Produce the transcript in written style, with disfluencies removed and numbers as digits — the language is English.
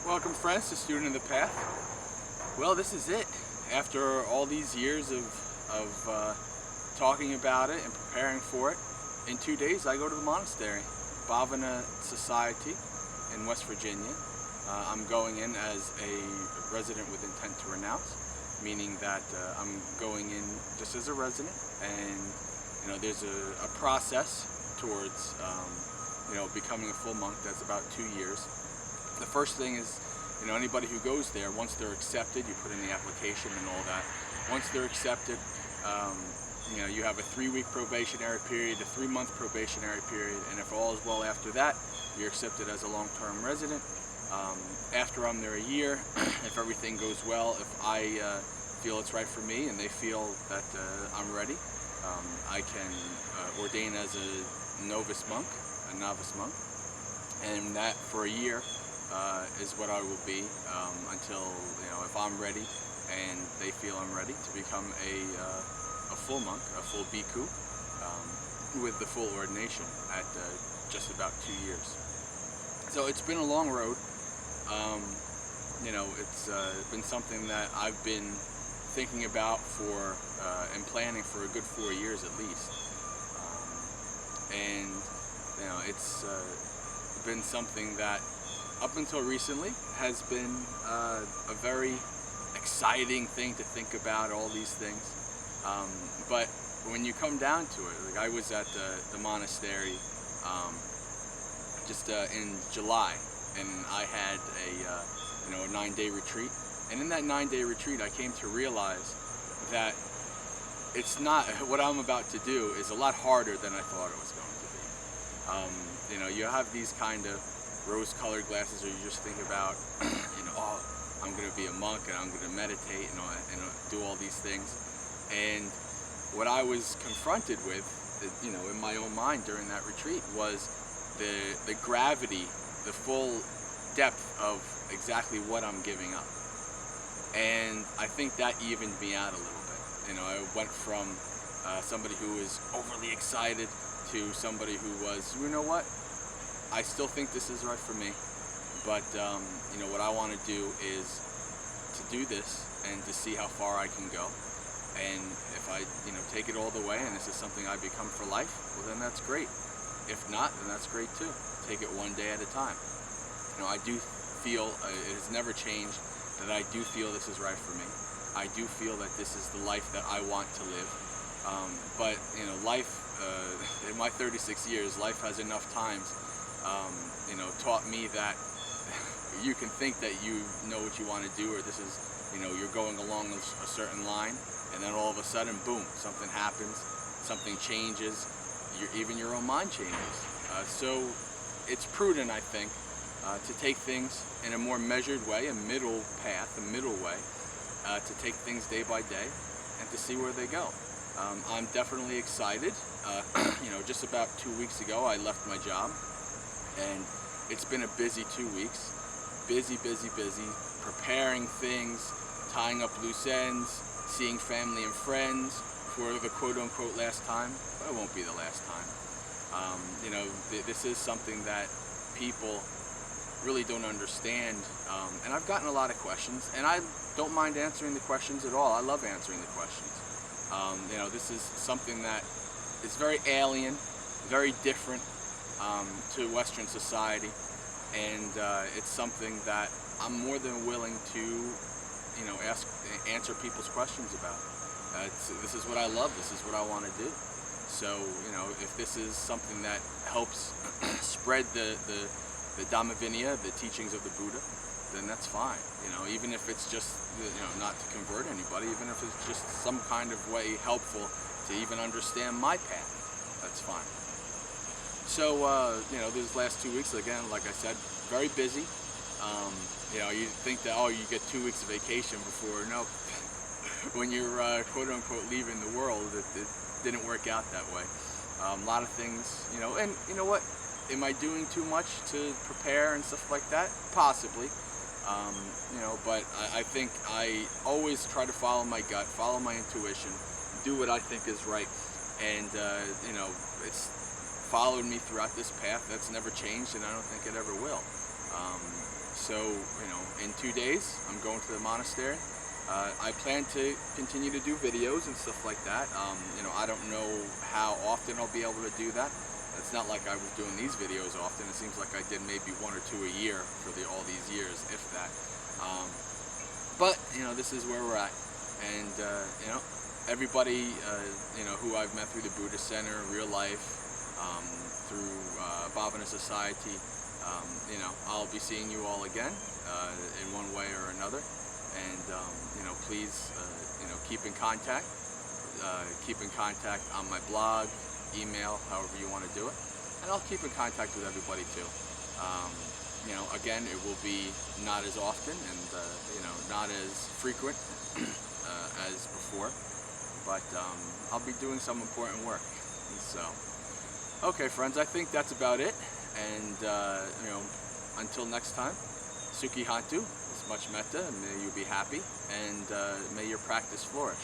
Welcome friends to Student of the Path. Well, this is it. After all these years of talking about it and preparing for it, in 2 days I go to the monastery, Bhavana Society in West Virginia. I'm going in as a resident with intent to renounce, meaning that I'm going in just as a resident, and there's a process towards becoming a full monk. That's about 2 years. The first thing is, anybody who goes there, once they're accepted, you put in the application and all that. Once they're accepted, you have a 3-week probationary period, a 3-month probationary period, and if all is well after that, you're accepted as a long-term resident. After I'm there a year, if everything goes well, if I feel it's right for me and they feel that I'm ready, I can ordain as a novice monk, a novice monk, and that for a year is what I will be until, if I'm ready and they feel I'm ready to become a full monk, a full bhikkhu, with the full ordination at just about 2 years. So it's been a long road. It's been something that I've been thinking about for and planning for a good 4 years at least. It's been something that up until recently has been a very exciting thing to think about, all these things. But when you come down to it, like I was at the monastery just in July, and I had a 9-day retreat. And in that 9-day retreat, I came to realize that it's not, what I'm about to do is a lot harder than I thought it was going to be. You have these kind of rose-colored glasses, or you just think about, oh, I'm going to be a monk and I'm going to meditate and do all these things. And what I was confronted with, in my own mind during that retreat, was the gravity, the full depth of exactly what I'm giving up. And I think that evened me out a little bit. I went from somebody who was overly excited to somebody who was, you know what, I still think this is right for me, but what I want to do is to do this and to see how far I can go. And if I take it all the way and this is something I become for life, well then that's great. If not, then that's great too. Take it one day at a time. I do feel, it has never changed, that I do feel this is right for me. I do feel that this is the life that I want to live. But life, in my 36 years, life has enough times taught me that you can think that you know what you want to do, or this is, you're going along a certain line, and then all of a sudden, boom, something happens, something changes, even your own mind changes. So it's prudent, I think, to take things in a more measured way, a middle path, a middle way, to take things day by day and to see where they go. I'm definitely excited. Just about 2 weeks ago, I left my job, and it's been a busy 2 weeks. Busy, preparing things, tying up loose ends, seeing family and friends for the quote-unquote last time, but it won't be the last time. This is something that people really don't understand, and I've gotten a lot of questions, and I don't mind answering the questions at all. I love answering the questions. This is something that is very alien, very different to Western society, and it's something that I'm more than willing to, answer people's questions about. This is what I love. This is what I want to do. So, if this is something that helps spread the Dhamma Vinaya, the teachings of the Buddha, then that's fine. Even if it's just, not to convert anybody, even if it's just some kind of way helpful to even understand my path, that's fine. So, these last 2 weeks, again, like I said, very busy. You think that, you get 2 weeks of vacation before, no. When you're quote-unquote leaving the world, it didn't work out that way. A lot of things, and you know what? Am I doing too much to prepare and stuff like that? Possibly. But I think I always try to follow my gut, follow my intuition, do what I think is right. And, it's followed me throughout this path. That's never changed, and I don't think it ever will. So, in 2 days, I'm going to the monastery. I plan to continue to do videos and stuff like that. I don't know how often I'll be able to do that. It's not like I was doing these videos often. It seems like I did maybe 1 or 2 a year for all these years, if that. But this is where we're at, and everybody who I've met through the Buddhist Center, real life, through Bhavana Society, I'll be seeing you all again in one way or another, and please keep in contact. Keep in contact on my blog, email, however you want to do it, and I'll keep in contact with everybody too. Again, it will be not as often and not as frequent as before, but I'll be doing some important work. So, okay, friends, I think that's about it. And until next time, Sukhi Hantu, it's much metta, and may you be happy, and may your practice flourish.